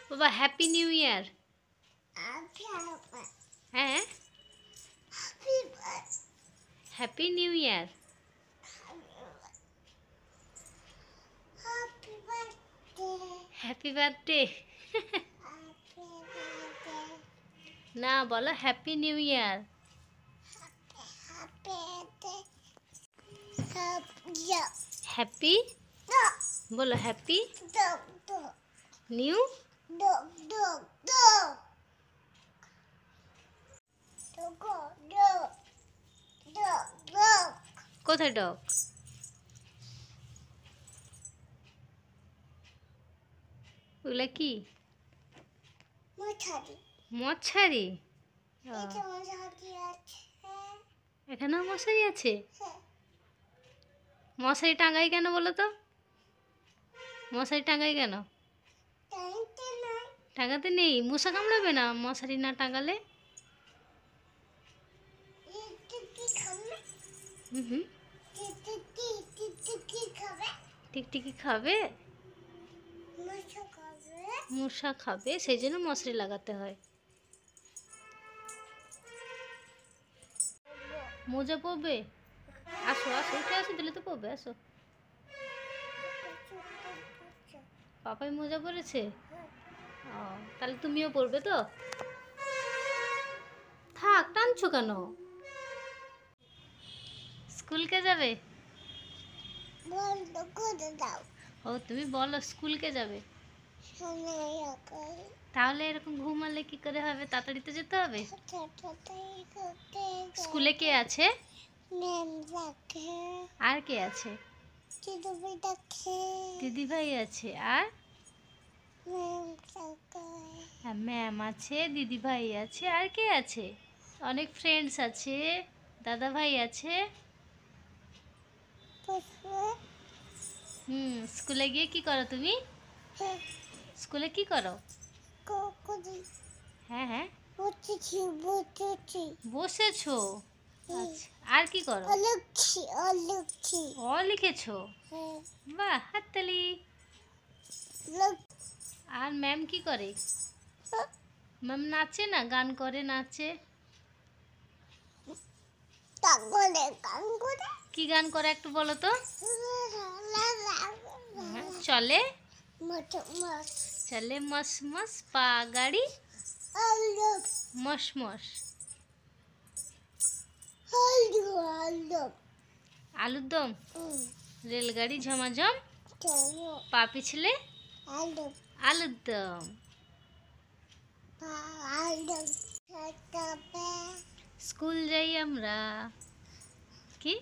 বাবা happy new year. হ্যাঁ happy new year. Happy birthday. না বলো হ্যাপি নিউ ইয়ার। হ্যাপি বলো হ্যাপি নিউ। কোথায় ডগ? ওগুলা কি? মশারি। এখানেও মশারি আছে? মশারি টাঙাই কেন বলো তো? মশারি টাঙাই কেন? টাঙাতে নেই, মশা কামড়াবে না মশারি না টাঙালে? হুম টিকটিকি খাবে, মশা খাবে, সেই জন্য মশারি লাগাতে হয়। মোজা পরবে? আসো আসো উঠে আসো, দিলে তো পরবে, আসো। পাপাই মোজা পরেছে? ও তাহলে তুমিও পরবে তো? থাক, টানছো কেন? স্কুলকে যাবে? ও তুমি বলো স্কুলকে যাবে, তাহলে এরকম ঘুমালে কি করে হবে? তাড়াতাড়ি তো যেতে হবে। স্কুলে কে আছে? আর কে আছে? দিদি ভাই আছে, আর ম্যাম আছে, দিদি ভাই আছে, আর কে আছে? অনেক ফ্রেন্ডস আছে, দাদা ভাই আছে। স্কুলে গিয়ে কি করো তুমি? স্কুলে কি করো? হ্যাঁ হ্যাঁ বসেছো। আচ্ছা, আর কি করো? অ লিখেছো? বাহ, হাততালি। আর ম্যাম কি করে? ম্যাম নাচে না, গান করে, নাচে। কি গান করে একটু বলো তো? চলে চলে মস মস পা গাড়ি মস মস। আলুর দম। রেলগাড়ি ঝমাঝম পা পিছলে আলুর দম। স্কুল যাই আমরা, কি?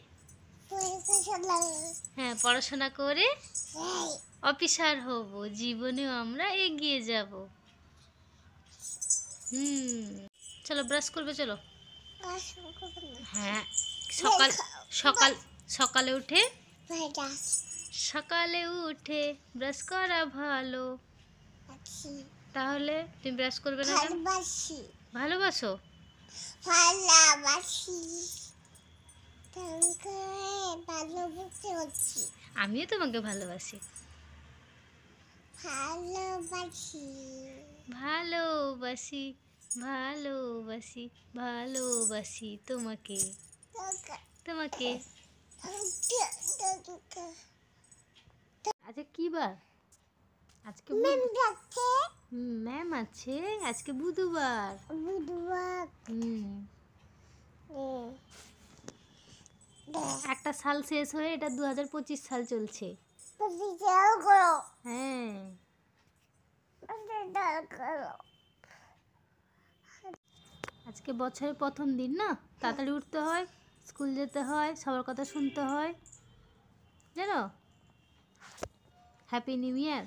হ্যাঁ, পড়াশোনা করে অফিসার হব, জীবনেও আমরা এগিয়ে যাব। চলো ব্রাশ করবে, চলো। হ্যাঁ, সকাল সকাল সকালে উঠে ব্রাশ করা ভালো। তাহলে তুমি ব্রাশ করবে না কেন? ভালোবাসো? আমিও তোমাকে ভালোবাসি। ভালোবাসি ভালোবাসি ভালোবাসি তোমাকে তোমাকে। আচ্ছা কি বার আজকে? ম্যাম আছে আজকে, বুধবার। একটা সাল শেষ হয়ে এটা 2025 সাল চলছে। হ্যাঁ, আজকে বছরের প্রথম দিন না, তাড়াতাড়ি উঠতে হয়, স্কুল যেতে হয়, সবার কথা শুনতে হয়, জানো? হ্যাপি নিউ ইয়ার।